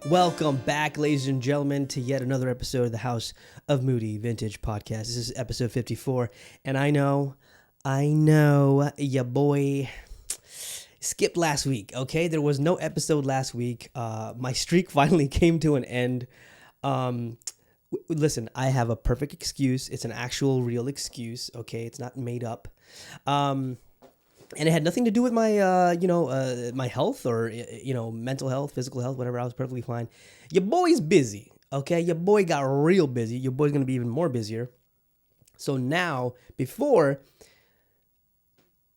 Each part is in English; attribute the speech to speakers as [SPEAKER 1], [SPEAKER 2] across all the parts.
[SPEAKER 1] Welcome back, ladies and gentlemen, to yet another episode of the House of Moody Vintage podcast. This is episode 54, and I know, ya boy skipped last week, okay? There was no episode last week. My streak finally came to an end. Listen, I have a perfect excuse. It's an actual, real excuse, okay? It's not made up. And it had nothing to do with my, my health or, mental health, physical health, whatever. I was perfectly fine. Your boy's busy, okay? Your boy got real busy. Your boy's going to be even more busier. So now, let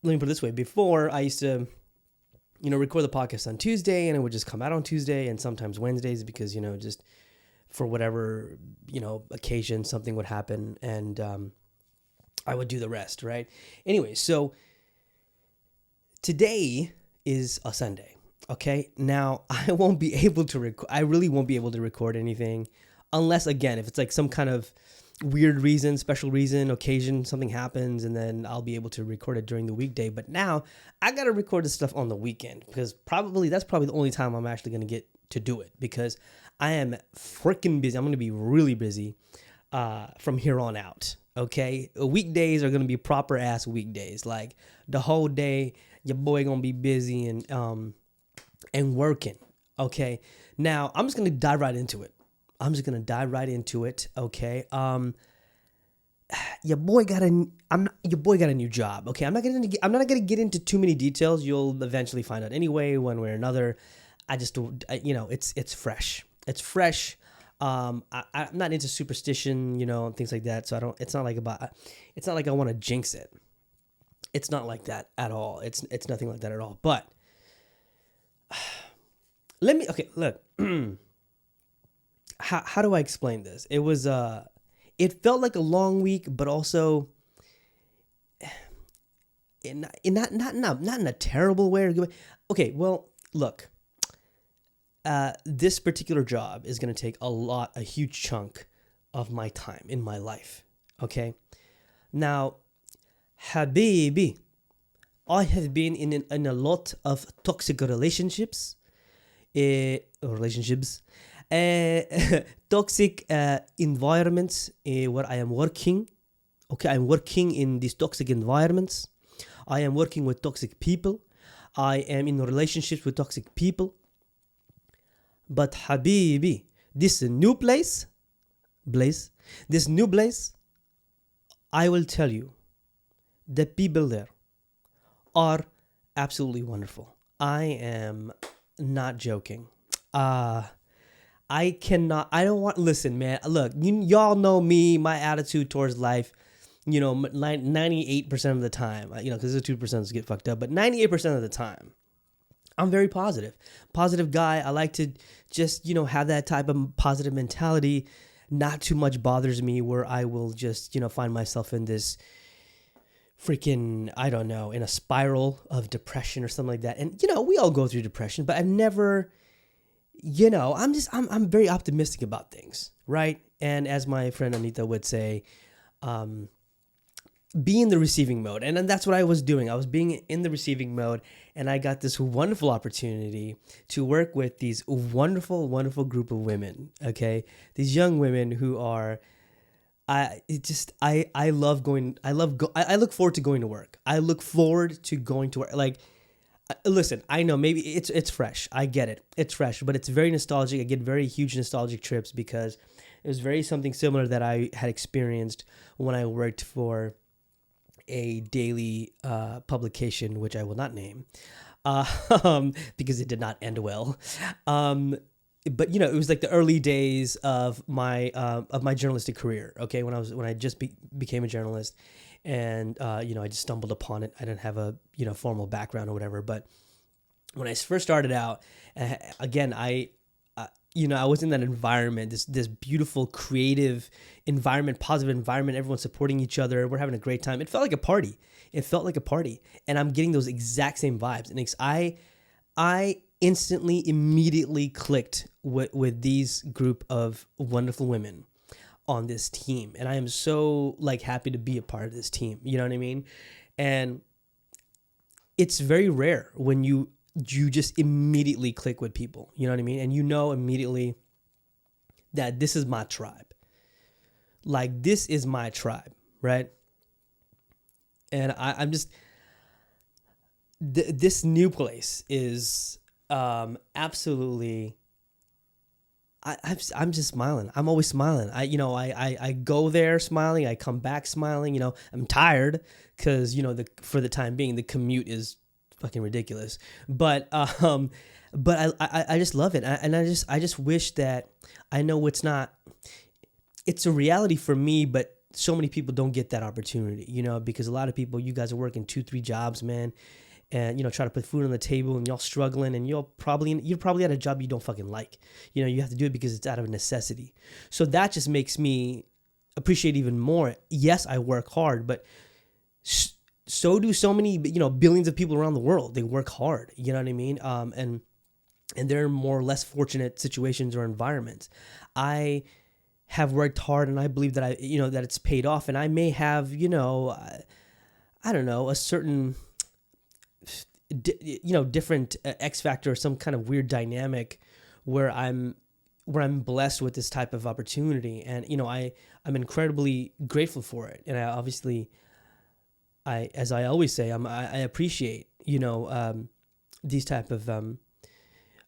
[SPEAKER 1] me put it this way. Before, I used to, record the podcast on Tuesday, and it would just come out on Tuesday and sometimes Wednesdays because, just for whatever, occasion, something would happen, and I would do the rest, right? Anyway, so today is a Sunday, okay? Now, I won't be able to I really won't be able to record anything unless, again, if it's like some kind of weird reason, special reason, occasion, something happens, and then I'll be able to record it during the weekday. But now, I got to record this stuff on the weekend because that's probably the only time I'm actually going to get to do it because I am freaking busy. I'm going to be really busy from here on out, okay? Weekdays are going to be proper-ass weekdays. Like, the whole day, your boy going to be busy and working, okay? Now, I'm just going to dive right into it. Okay? Your boy got a new job, okay? I'm not going to get into too many details. You'll eventually find out anyway, one way or another. It's fresh. It's fresh. I'm not into superstition, and things like that. So it's not like I want to jinx it. It's not like that at all. It's nothing like that at all. But look. How do I explain this? It was it felt like a long week, but also not in a terrible way. Okay, well, look. This particular job is going to take a huge chunk of my time in my life. Okay, now, Habibi, I have been in a lot of toxic relationships, toxic environments where I am working. Okay, I'm working in these toxic environments. I am working with toxic people. I am in relationships with toxic people. But Habibi, this new place, I will tell you, the people there are absolutely wonderful. I am not joking. Listen, man, look, y'all know me, my attitude towards life, 98% of the time, because the 2% get fucked up, but 98% of the time, I'm very positive guy. I like to just, have that type of positive mentality. Not too much bothers me where I will just, find myself in this freaking, I don't know, in a spiral of depression or something like that. And, we all go through depression, but I've never, I'm very optimistic about things, right? And as my friend Anita would say, be in the receiving mode. And then that's what I was doing. I was being in the receiving mode, and I got this wonderful opportunity to work with these wonderful, wonderful group of women, okay? These young women who are, I look forward to going to work. I look forward to going to work. Like, listen, I know maybe it's fresh. I get it. It's fresh, but it's very nostalgic. I get very huge nostalgic trips because it was very something similar that I had experienced when I worked for a daily publication, which I will not name, because it did not end well. But it was like the early days of my journalistic career. Okay, when I just became a journalist, and I just stumbled upon it. I didn't have a formal background or whatever. But when I first started out, again, I was in that environment, this beautiful, creative environment, positive environment, everyone's supporting each other. We're having a great time. It felt like a party. And I'm getting those exact same vibes. And I instantly, immediately clicked with these group of wonderful women on this team. And I am so happy to be a part of this team. You know what I mean? And it's very rare when you you just immediately click with people. You know what I mean? And you know immediately that this is my tribe. Like, this is my tribe, right? And I'm just, this new place is absolutely, I'm just smiling. I'm always smiling. I go there smiling. I come back smiling. I'm tired because, for the time being, the commute is fucking ridiculous. But I just love it. And I just wish that, I know it's a reality for me, but so many people don't get that opportunity, because a lot of people, you guys are working 2-3 jobs, man. And, try to put food on the table, and y'all struggling, and you're probably at a job you don't fucking like. You have to do it because it's out of necessity. So that just makes me appreciate even more. Yes, I work hard, but so do so many, billions of people around the world. They work hard, you know what I mean? And they're in more or less fortunate situations or environments. I have worked hard, and I believe that that it's paid off, and I may have, I don't know, a certain, different X factor or some kind of weird dynamic where I'm blessed with this type of opportunity. And, I'm incredibly grateful for it. And I obviously, as I always say, I appreciate, these type of,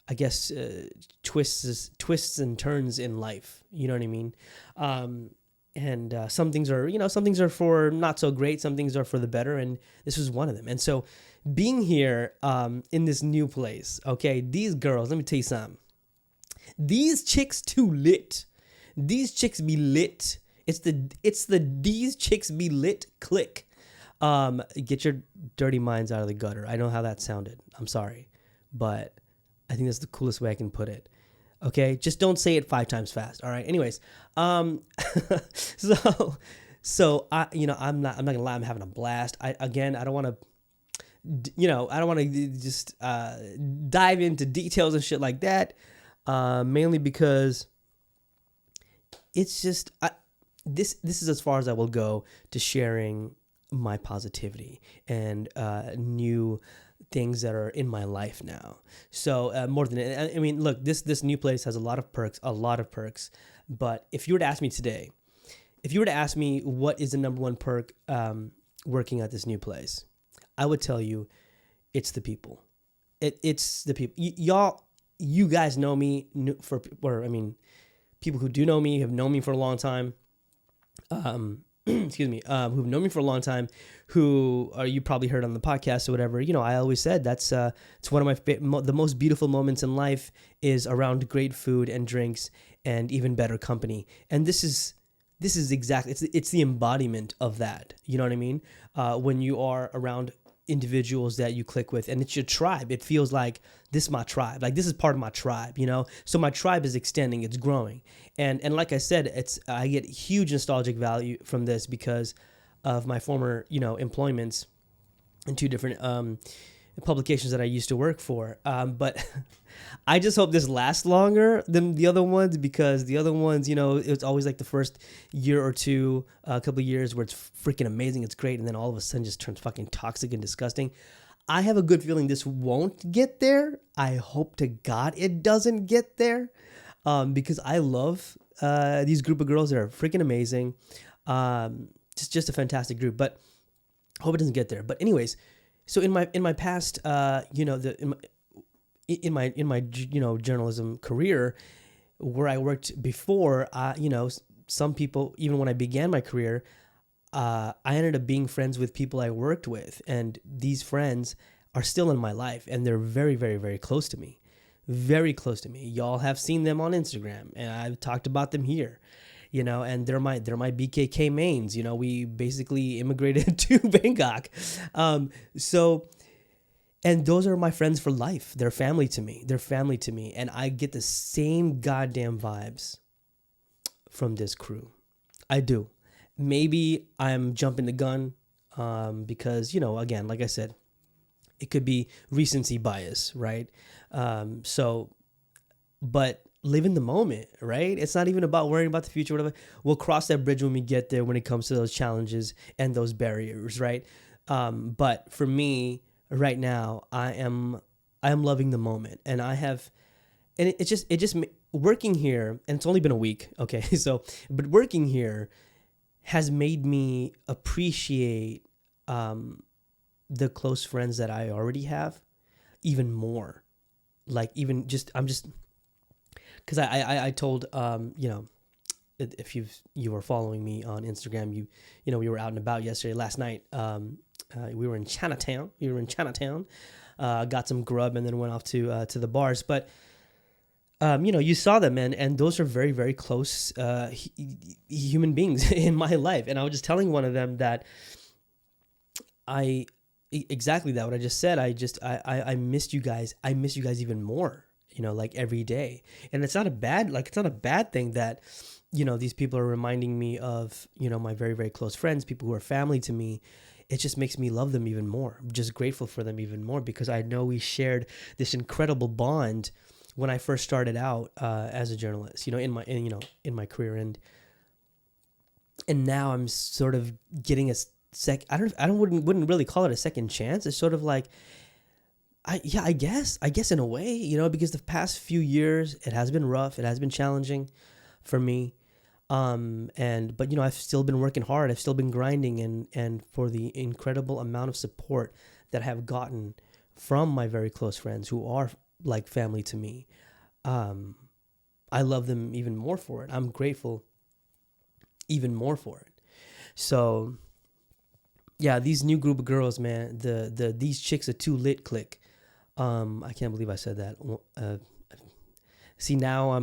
[SPEAKER 1] I guess, twists and turns in life. You know what I mean? And some things are for not so great. Some things are for the better. And this was one of them. And so being here in this new place, okay, these girls, let me tell you something. These chicks too lit. These chicks be lit. It's the these chicks be lit clique. Get your dirty minds out of the gutter. I know how that sounded. I'm sorry. But I think that's the coolest way I can put it. Okay, just don't say it 5 times fast. All right. Anyways, so I'm not gonna lie. I'm having a blast. I don't want to just dive into details and shit like that. Mainly because it's just this is as far as I will go to sharing my positivity and new things that are in my life now. So more than, I mean, look, this new place has a lot of perks. But if you were to ask me today, what is the number one perk working at this new place, I would tell you it's the people. It's the people. You guys know me people who do know me have known me for a long time. Excuse me, who've known me for a long time, who you probably heard on the podcast or whatever. I always said it's one of the most beautiful moments in life is around great food and drinks and even better company. And this is exactly, it's the embodiment of that. You know what I mean? When you are around individuals that you click with, and it's your tribe. It feels like this is my tribe. Like, this is part of my tribe, So my tribe is extending, it's growing. And like I said, I get huge nostalgic value from this because of my former, employments in 2 different publications that I used to work for. But I just hope this lasts longer than the other ones, because the other ones, it's always like the first year or two, a couple of years where it's freaking amazing, it's great, and then all of a sudden just turns fucking toxic and disgusting. I have a good feeling this won't get there. I hope to God it doesn't get there, because I love these group of girls that are freaking amazing. Just a fantastic group, but hope it doesn't get there. But anyways, so in my past, in my journalism career, where I worked before, some people, even when I began my career, I ended up being friends with people I worked with, and these friends are still in my life, and they're very, very, very close to me, very close to me. Y'all have seen them on Instagram, and I've talked about them here. And they're my BKK mains. We basically immigrated to Bangkok. And those are my friends for life. They're family to me. And I get the same goddamn vibes from this crew. I do. Maybe I'm jumping the gun because, again, like I said, it could be recency bias, right? But live in the moment, right? It's not even about worrying about the future, whatever. We'll cross that bridge when we get there, when it comes to those challenges and those barriers, right? But for me, right now, I am I am loving the moment, and it just working here, and it's only been a week, okay? So, but working here has made me appreciate the close friends that I already have even more. Like even just I'm just because I told if you were following me on Instagram, we were out and about yesterday. Last night, we were in Chinatown. Got some grub and then went off to the bars. But you saw them, and those are very, very close human beings in my life. And I was just telling one of them that exactly that what I just said. I missed you guys. I miss you guys even more. Like every day. And it's not a bad thing that these people are reminding me of my very, very close friends, people who are family to me. It just makes me love them even more. I'm just grateful for them even more because I know we shared this incredible bond when I first started out as a journalist, in my career, and now I'm sort of getting wouldn't really call it a second chance. It's sort of like, I guess in a way, because the past few years it has been rough, it has been challenging for me, but I've still been working hard, I've still been grinding, and for the incredible amount of support that I have gotten from my very close friends who are like family to me. I love them even more for it. I'm grateful even more for it. So yeah, these new group of girls, man, these chicks are too lit clique. I can't believe I said that. See, now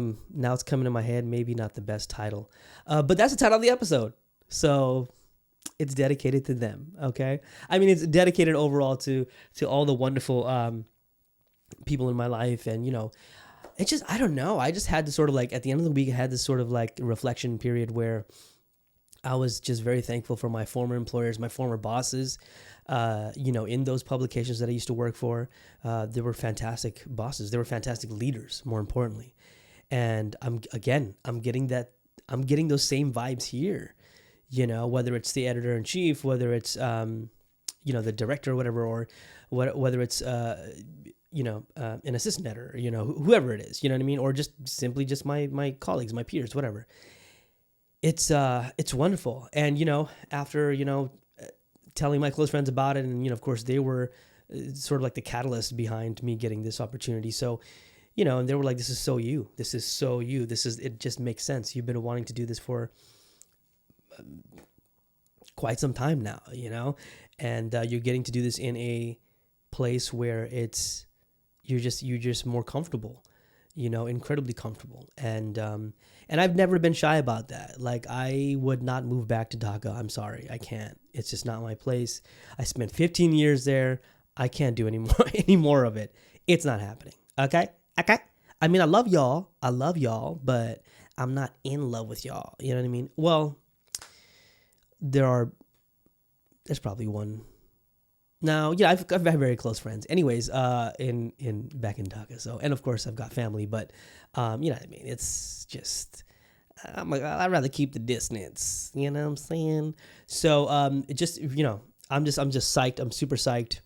[SPEAKER 1] it's coming to my head. Maybe not the best title, but that's the title of the episode. So it's dedicated to them. Okay, I mean it's dedicated overall to all the wonderful people in my life, and it's just I don't know. I just had to sort of like at the end of the week, I had this sort of like reflection period where I was just very thankful for my former employers, my former bosses. In those publications that I used to work for, they were fantastic bosses. They were fantastic leaders, more importantly. And I'm getting those same vibes here, whether it's the editor in chief, whether it's, the director or whatever, or whether it's, an assistant editor, whoever it is, you know what I mean? Or just simply just my colleagues, my peers, whatever. It's wonderful. And, after, telling my close friends about it, and of course they were sort of like the catalyst behind me getting this opportunity. So, and they were like, "This is so you. It just makes sense. You've been wanting to do this for quite some time now, and you're getting to do this in a place where you're just more comfortable, incredibly comfortable, and I've never been shy about that. Like, I would not move back to Dhaka. I'm sorry. I can't. It's just not my place. I spent 15 years there. I can't do any more of it. It's not happening. Okay? I mean, I love y'all, but I'm not in love with y'all. You know what I mean? Well, there's probably one. No, I've got very close friends. Anyways, in back in Dhaka. So, and of course I've got family, but you know what I mean? It's just I'd rather keep the distance. You know what I'm saying? So, it just I'm just psyched. I'm super psyched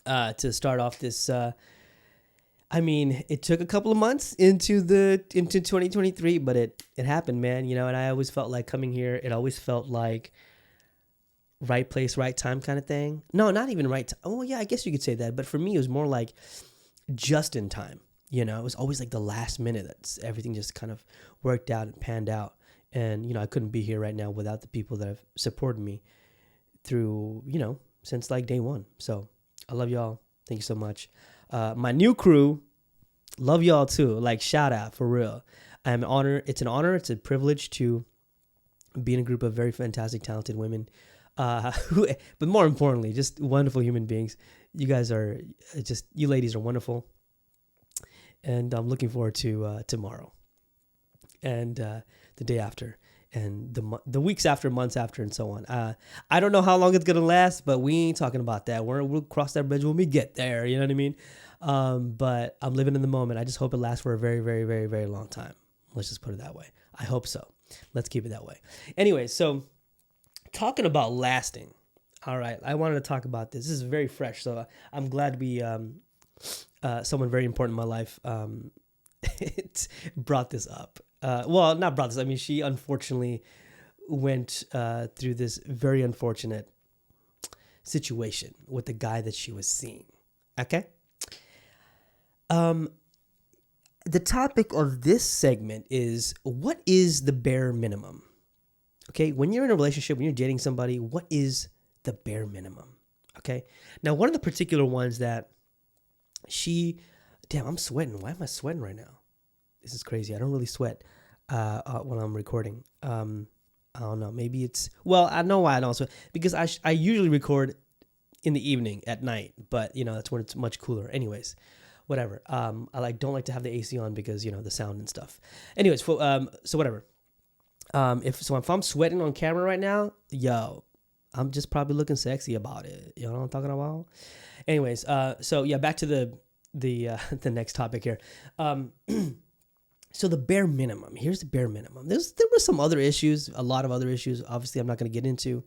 [SPEAKER 1] to start off this. I mean, it took a couple of months into 2023, but it happened, man. And I always felt like coming here. It always felt like right place, right time kind of thing. No, not even right. Oh yeah, I guess you could say that. But for me, it was more like just in time. It was always like the last minute that everything just kind of worked out and panned out. And, I couldn't be here right now without the people that have supported me through, since like day one. So I love y'all. Thank you so much. My new crew, love y'all too. Like, shout out for real. I'm honored. It's an honor. It's a privilege to be in a group of very fantastic, talented women. But more importantly, just wonderful human beings. You guys are you ladies are wonderful. And I'm looking forward to tomorrow and the day after and the weeks after, months after, and so on. I don't know how long it's going to last, but we ain't talking about that. We'll cross that bridge when we get there. You know what I mean? But I'm living in the moment. I just hope it lasts for a very, very, very, very long time. Let's just put it that way. I hope so. Let's keep it that way. Anyway, so talking about lasting. All right. I wanted to talk about this. This is very fresh. So I'm glad we someone very important in my life, it brought this up. Well, not brought this. I mean, she unfortunately went through this very unfortunate situation with the guy that she was seeing. Okay. The topic of this segment is, what is the bare minimum? Okay. When you're in a relationship, when you're dating somebody, what is the bare minimum? Okay. Now, one of the particular ones that damn, I'm sweating. Why am I sweating right now? This is crazy. I don't really sweat when I'm recording. I don't know. Maybe it's, well, I know why I don't sweat, because I usually record in the evening at night, but that's when it's much cooler. Anyways, whatever. I don't like to have the AC on because the sound and stuff. Anyways, so whatever. If I'm sweating on camera right now, I'm just probably looking sexy about it. You know what I'm talking about? Anyways, so yeah, back to the next topic here. So the bare minimum. Here's the bare minimum. There were some other issues, a lot of other issues. Obviously, I'm not going to get into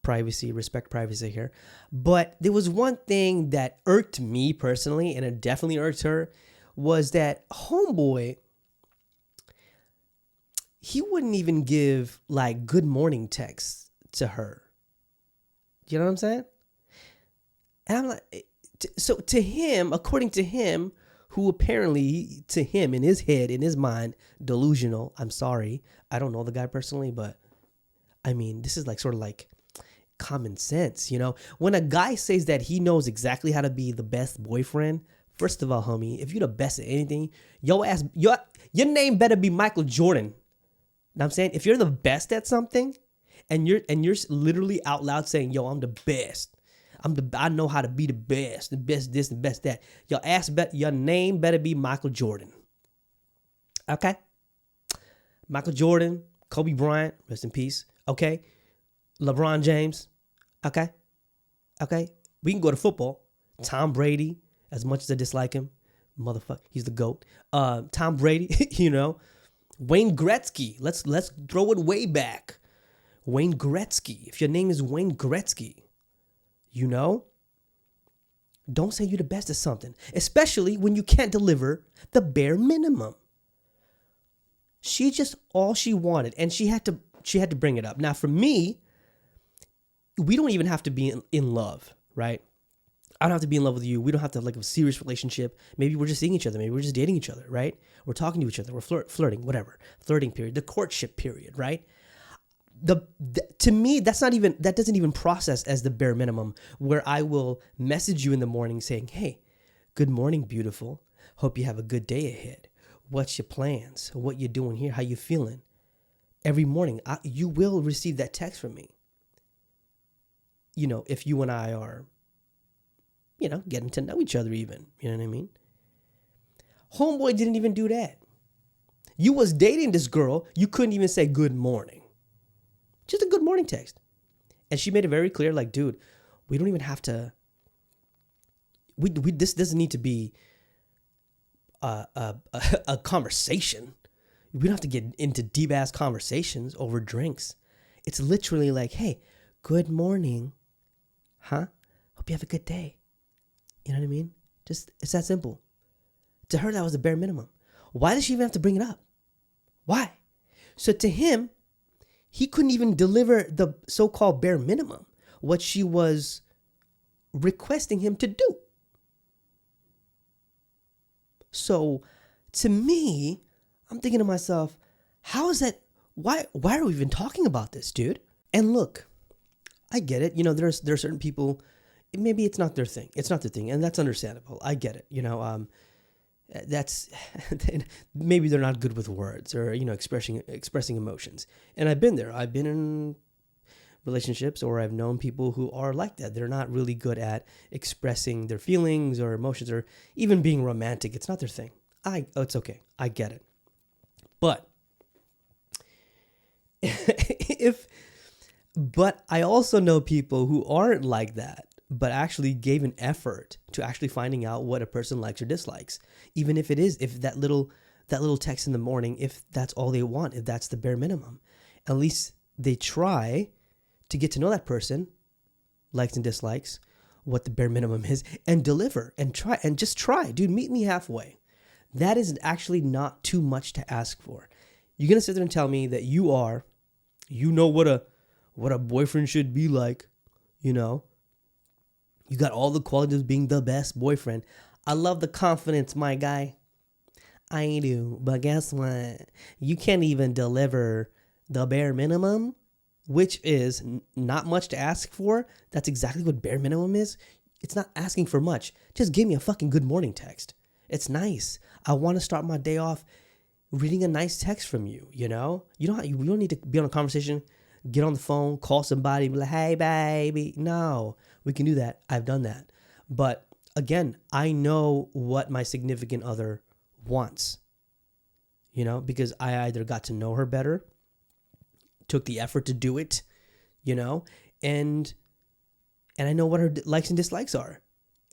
[SPEAKER 1] privacy, respect privacy here. But there was one thing that irked me personally, and it definitely irked her, was that homeboy, he wouldn't even give like good morning texts to her. You know what I'm saying? And I'm like, so to him, according to him, who apparently, to him, in his head, in his mind, delusional. I'm sorry. I don't know the guy personally, but I mean, this is like sort of like common sense, When a guy says that he knows exactly how to be the best boyfriend, first of all, homie, if you're the best at anything, your name better be Michael Jordan. Know what I'm saying? If you're the best at something and you're literally out loud saying, I'm the best. I know how to be the best this, the best that. Your name better be Michael Jordan. Okay? Michael Jordan, Kobe Bryant, rest in peace. Okay? LeBron James. Okay? We can go to football. Tom Brady, as much as I dislike him, motherfucker, he's the GOAT. Tom Brady, Wayne Gretzky. Let's throw it way back. Wayne Gretzky. If your name is Wayne Gretzky, don't say you're the best at something, especially when you can't deliver the bare minimum. All she wanted, and she had to bring it up. Now, for me, we don't even have to be in love, right? I don't have to be in love with you. We don't have to have like a serious relationship. Maybe we're just seeing each other. Maybe we're just dating each other, right? We're talking to each other. We're flirting, whatever. Flirting period, the courtship period, right? To me, that doesn't even process as the bare minimum, where I will message you in the morning saying, hey, good morning, beautiful. Hope you have a good day ahead. What's your plans? What you doing here? How you feeling? Every morning, you will receive that text from me. If you and I are, getting to know each other even, you know what I mean? Homeboy didn't even do that. You was dating this girl. You couldn't even say good morning. Just a good morning text. And she made it very clear, like, dude, we don't even have to, this doesn't need to be a conversation. We don't have to get into deep ass conversations over drinks. It's literally like, hey, good morning. Huh? Hope you have a good day. You know what I mean? It's that simple. To her, that was the bare minimum. Why does she even have to bring it up? Why? So to him, he couldn't even deliver the so-called bare minimum, what she was requesting him to do. So to me, I'm thinking to myself, how is that? Why are we even talking about this, dude? And look, I get it. There are certain people, maybe it's not their thing. It's not their thing. And that's understandable. I get it. That's maybe they're not good with words or expressing emotions. And I've been there. I've been in relationships, or I've known people who are like that. They're not really good at expressing their feelings or emotions, or even being romantic. It's not their thing. It's okay. I get it. But but I also know people who aren't like that, but actually gave an effort to actually finding out what a person likes or dislikes. Even if that little text in the morning, if that's all they want, if that's the bare minimum, at least they try to get to know that person, likes and dislikes, what the bare minimum is and deliver and try and just try. Dude, meet me halfway. That is actually not too much to ask for. You're going to sit there and tell me that you know what a boyfriend should be like, you know? You got all the qualities of being the best boyfriend. I love the confidence, my guy. I do. But guess what? You can't even deliver the bare minimum, which is not much to ask for. That's exactly what bare minimum is. It's not asking for much. Just give me a fucking good morning text. It's nice. I want to start my day off reading a nice text from you, you know? You don't need to be on a conversation, get on the phone, call somebody, be like, hey, baby. No, we can do that. I've done that. But again, I know what my significant other wants, you know, because I either got to know her better, took the effort to do it, you know, and I know what her likes and dislikes are.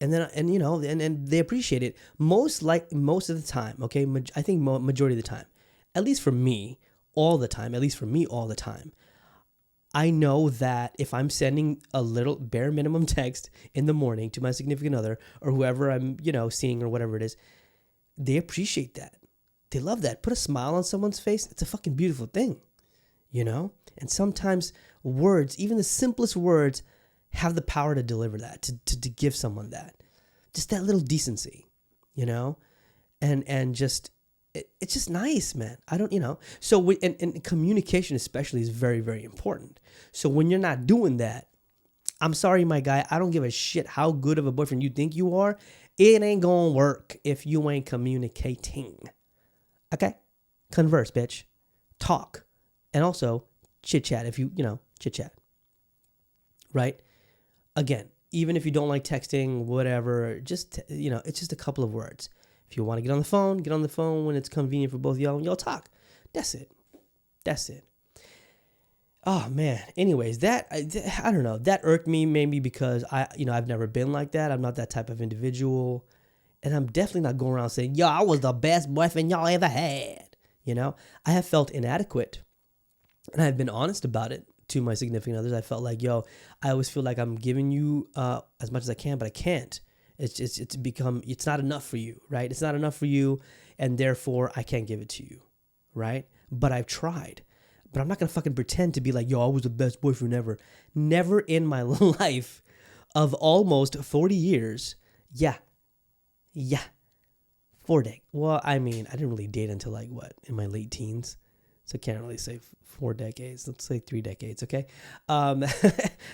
[SPEAKER 1] And then, and you know, and they appreciate it most of the time. Okay. I think majority of the time, at least for me, all the time, I know that if I'm sending a little bare minimum text in the morning to my significant other or whoever I'm, you know, seeing or whatever it is, they appreciate that. They love that. Put a smile on someone's face. It's a fucking beautiful thing, you know? And sometimes words, even the simplest words, have the power to deliver that, to give someone that. Just that little decency, you know? And just, it's just nice, man. I don't, you know? So, and communication especially is very, very important. So when you're not doing that, I'm sorry, my guy, I don't give a shit how good of a boyfriend you think you are. It ain't gonna work if you ain't communicating. Okay? Converse, bitch. Talk. And also, chit-chat if you know, chit-chat. Right? Again, even if you don't like texting, whatever, just, you know, it's just a couple of words. If you want to get on the phone when it's convenient for both of y'all, and y'all talk. That's it. Oh, man. Anyways, I don't know. That irked me maybe because I've never been like that. I'm not that type of individual. And I'm definitely not going around saying, yo, I was the best boyfriend y'all ever had. You know, I have felt inadequate. And I've been honest about it to my significant others. I felt like, yo, I always feel like I'm giving you as much as I can, but I can't. It's not enough for you, right? It's not enough for you, and therefore I can't give it to you, right? But I've tried. But I'm not going to fucking pretend to be like, yo, I was the best boyfriend ever. Never in my life of almost 40 years. Yeah. 4 days. Well, I mean, I didn't really date until in my late teens. So I can't really say 4 decades. Let's say 3 decades, okay?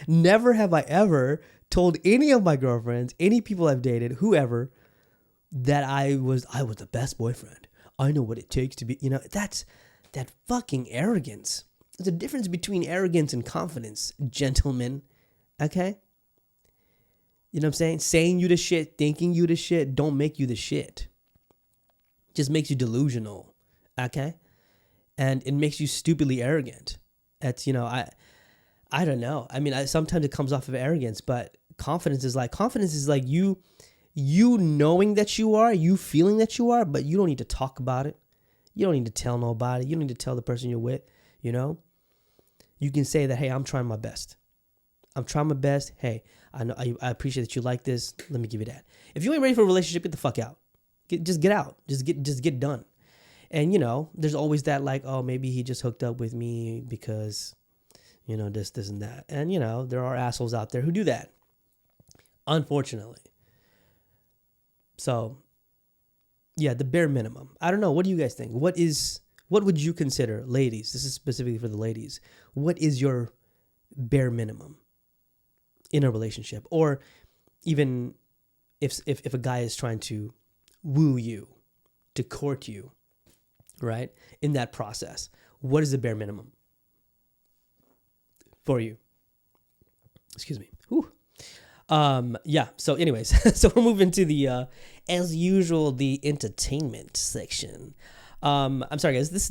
[SPEAKER 1] Never have I ever told any of my girlfriends, any people I've dated, whoever, that I was the best boyfriend. I know what it takes to be, you know, that's that fucking arrogance. There's a difference between arrogance and confidence, gentlemen, okay? You know what I'm saying? Saying you the shit, thinking you the shit, don't make you the shit. Just makes you delusional, okay? And it makes you stupidly arrogant. That's, you know, I don't know. I mean, sometimes it comes off of arrogance, but confidence is like you knowing that you are, you feeling that you are, but you don't need to talk about it. You don't need to tell nobody. You don't need to tell the person you're with, you know? You can say that, hey, I'm trying my best. Hey, I know I appreciate that you like this. Let me give you that. If you ain't ready for a relationship, get the fuck out. Just get out. Just get done. And, you know, there's always that like, oh, maybe he just hooked up with me because, you know, this and that. And, you know, there are assholes out there who do that, unfortunately. So, yeah, the bare minimum. I don't know. What do you guys think? What would you consider, ladies? This is specifically for the ladies. What is your bare minimum in a relationship? Or even if a guy is trying to woo you, to court you, right? In that process, what is the bare minimum for you? Excuse me. Whew. Yeah. So anyways, so we're moving to the, as usual, the entertainment section. I'm sorry guys, this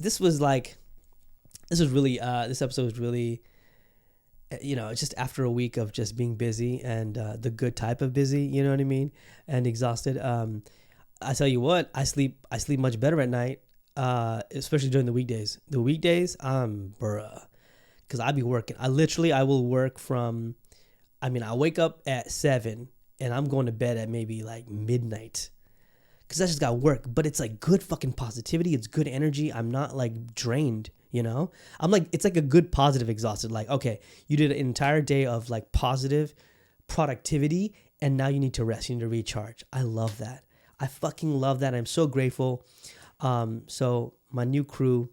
[SPEAKER 1] episode was really, you know, it's just after a week of just being busy and, the good type of busy, you know what I mean? And exhausted. I tell you what, I sleep much better at night. Especially during the weekdays. The weekdays, cause I be working. I will work from, I mean, I wake up at 7 and I'm going to bed at maybe like midnight because I just got work. But it's like good fucking positivity. It's good energy. I'm not like drained, you know? I'm like, it's like a good positive exhausted. Like, okay, you did an entire day of like positive productivity and now you need to rest. You need to recharge. I love that. I fucking love that. I'm so grateful. So my new crew,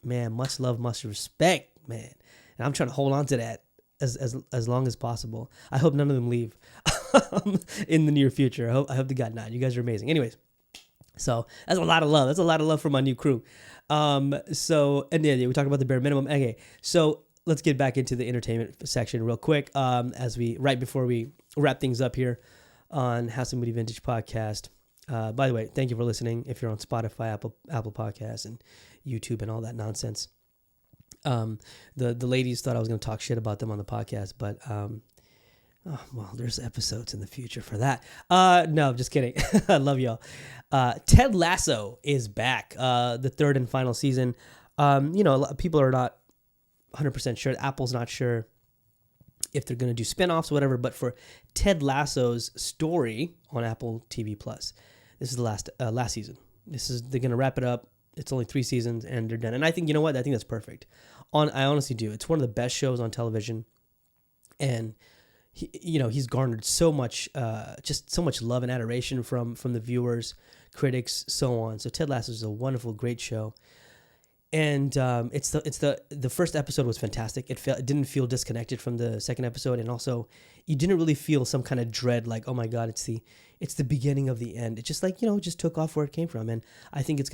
[SPEAKER 1] man, much love, much respect, man. And I'm trying to hold on to that as long as possible. I hope none of them leave in the near future. I hope to God not. You guys are amazing. Anyways, so that's a lot of love. That's a lot of love for my new crew. So and yeah, we talked about the bare minimum. Okay, so let's get back into the entertainment section real quick. Right before we wrap things up here on House of Moody Vintage podcast. By the way, thank you for listening. If you're on Spotify, Apple Podcasts, and YouTube, and all that nonsense. The ladies thought I was going to talk shit about them on the podcast, but well, there's episodes in the future for that. No, just kidding. I love y'all. Ted Lasso is back. The third and final season. A lot of people are not 100% sure. Apple's not sure if they're going to do spinoffs or whatever, but for Ted Lasso's story on Apple TV Plus, this is the last season. They're going to wrap it up. It's only 3 seasons and they're done. And I think, you know what? I think that's perfect. I honestly do. It's one of the best shows on television. And he's garnered so much, just so much love and adoration from the viewers, critics, so on. So Ted Lasso is a wonderful, great show. And it's the first episode was fantastic. It didn't feel disconnected from the second episode, and also you didn't really feel some kind of dread, like, oh my God, it's the beginning of the end. It just just took off where it came from, and I think it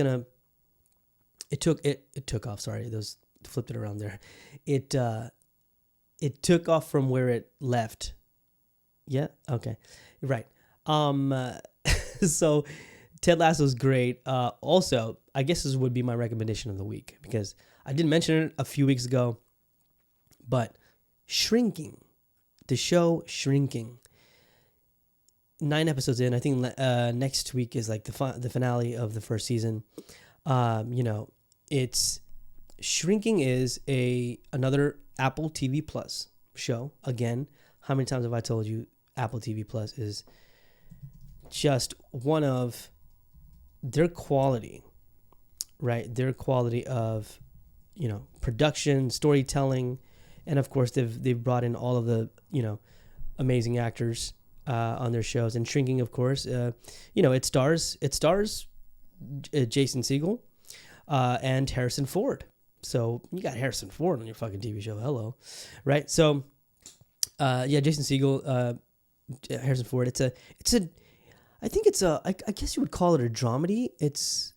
[SPEAKER 1] took off. Sorry, those flipped it around there. It took off from where it left. Yeah. Okay. Right. So Ted Lasso's great. Also, I guess this would be my recommendation of the week because I did mention it a few weeks ago, but Shrinking, the show Shrinking, 9 episodes in. I think next week is like the finale of the first season. It's Shrinking is another Apple TV Plus show. Again, how many times have I told you Apple TV Plus is just one of their quality, right? Their quality of, production, storytelling, and of course they've brought in all of the, amazing actors on their shows. And Shrinking, of course, it stars Jason Segel and Harrison Ford. So you got Harrison Ford on your fucking TV show. Hello, right? So, Jason Segel, Harrison Ford. I guess you would call it a dramedy. It's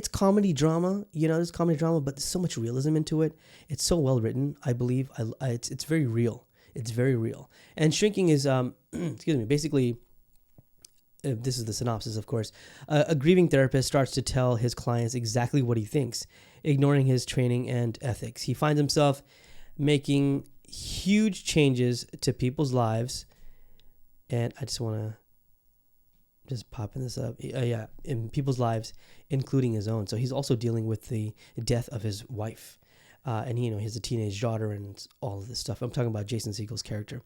[SPEAKER 1] comedy drama. There's comedy drama, but there's so much realism into it. It's so well written. I believe it's very real. It's very real. And Shrinking is basically. This is the synopsis, of course. A grieving therapist starts to tell his clients exactly what he thinks, ignoring his training and ethics. He finds himself making huge changes to people's lives. And I just want to just popping this up. In people's lives, including his own. So he's also dealing with the death of his wife. And he has a teenage daughter and all of this stuff. I'm talking about Jason Segel's character.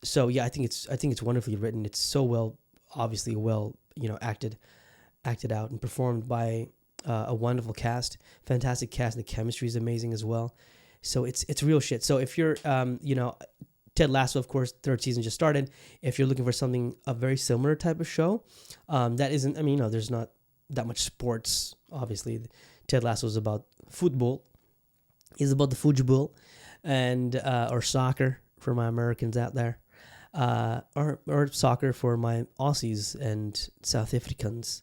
[SPEAKER 1] So yeah, I think it's wonderfully written. It's so obviously well, acted out and performed by a wonderful cast, fantastic cast. And the chemistry is amazing as well. So it's real shit. So if you're, Ted Lasso, of course, 3rd season just started. If you're looking for a very similar type of show, that isn't, there's not that much sports. Obviously, Ted Lasso is about football. It's about the football and, or soccer for my Americans out there. Or soccer for my Aussies and South Africans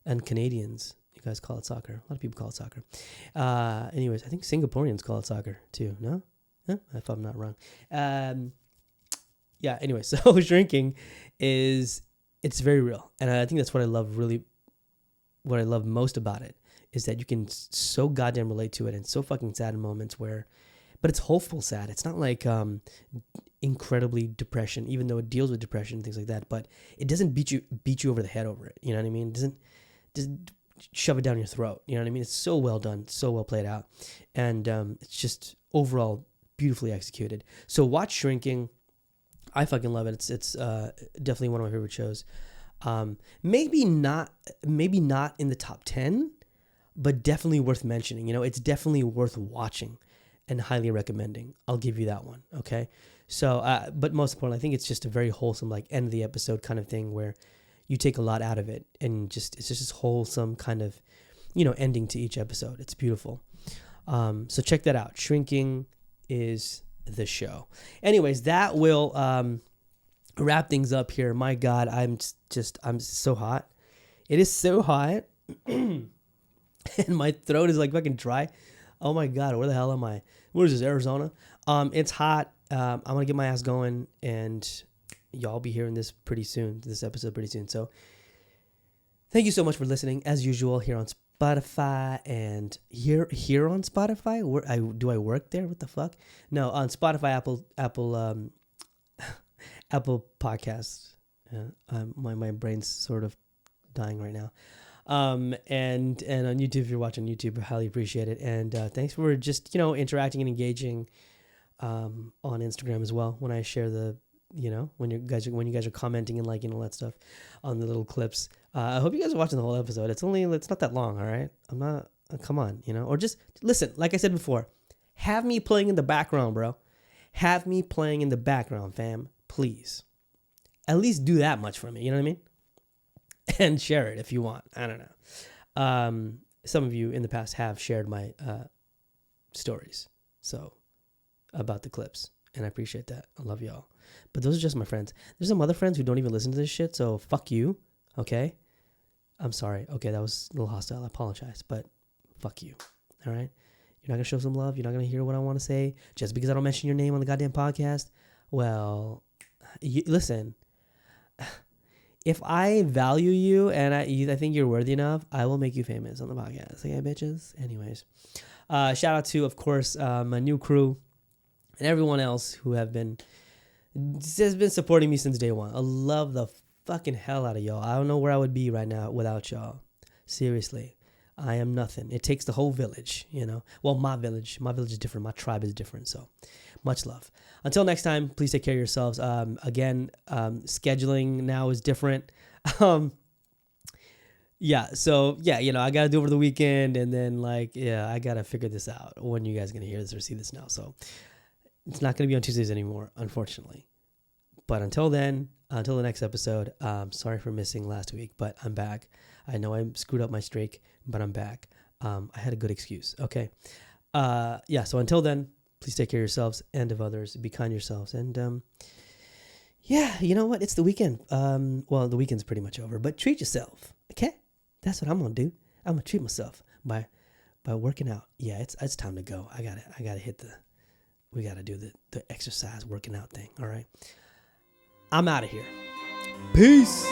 [SPEAKER 1] and Canadians. You guys call it soccer. A lot of people call it soccer. Anyways, I think Singaporeans call it soccer too. No? If I'm not wrong. Anyway, so Shrinking it's very real. And I think that's what I love most about it is that you can so goddamn relate to it and so fucking sad in moments but it's hopeful sad. It's not like incredibly depression, even though it deals with depression and things like that. But it doesn't beat you over the head over it. You know what I mean? It doesn't shove it down your throat. You know what I mean? It's so well done, so well played out, and it's just overall beautifully executed. So watch Shrinking. I fucking love it. It's definitely one of my favorite shows. Maybe not in the top 10, but definitely worth mentioning. It's definitely worth watching and highly recommending. I'll give you that one. Okay. So, but most importantly, I think it's just a very wholesome, like end of the episode kind of thing where you take a lot out of it, and it's just this wholesome kind of, ending to each episode. It's beautiful. So check that out. Shrinking is the show. Anyways, that will wrap things up here. My God, I'm so hot. It is so hot. And my throat is like fucking dry. Oh my God, where the hell am I? Where is this, Arizona? It's hot. I'm gonna get my ass going, and y'all be hearing this episode pretty soon. So thank you so much for listening, as usual, here on Spotify and here on Spotify. Do I work there? What the fuck? No, on Spotify, Apple Apple Podcasts. My brain's sort of dying right now. And on YouTube, if you're watching YouTube, I highly appreciate it. And thanks for just interacting and engaging on Instagram as well. When I share when you guys are commenting and liking all that stuff on the little clips. I hope you guys are watching the whole episode. It's not that long, all right? I'm not. Come on, or just listen. Like I said before, have me playing in the background, bro. Have me playing in the background, fam. Please, at least do that much for me. You know what I mean? And share it if you want. I don't know. Some of you in the past have shared my stories about the clips, and I appreciate that. I love y'all. But those are just my friends. There's some other friends who don't even listen to this shit, so fuck you, okay? I'm sorry. Okay, that was a little hostile. I apologize, but fuck you, all right? You're not going to show some love. You're not going to hear what I want to say just because I don't mention your name on the goddamn podcast. Well, listen. If I value you and I think you're worthy enough, I will make you famous on the podcast. Okay, bitches? Anyways. Shout out to, of course, my new crew and everyone else who has been supporting me since day one. I love the fucking hell out of y'all. I don't know where I would be right now without y'all. Seriously. I am nothing. It takes the whole village, Well, my village. My village is different. My tribe is different. So much love. Until next time, please take care of yourselves. Again, scheduling now is different. Yeah. So yeah, I got to do over the weekend, and then I got to figure this out when you guys are going to hear this or see this now. So it's not going to be on Tuesdays anymore, unfortunately. But until then, until the next episode, sorry for missing last week, but I'm back. I know I screwed up my streak, but I'm back. I had a good excuse. Okay. Yeah. So until then, please take care of yourselves and of others. Be kind to yourselves. And yeah, you know what? It's the weekend. Well, the weekend's pretty much over, but treat yourself. Okay. That's what I'm going to do. I'm going to treat myself by working out. Yeah, it's time to go. I gotta we got to do the exercise working out thing. All right. I'm out of here. Peace.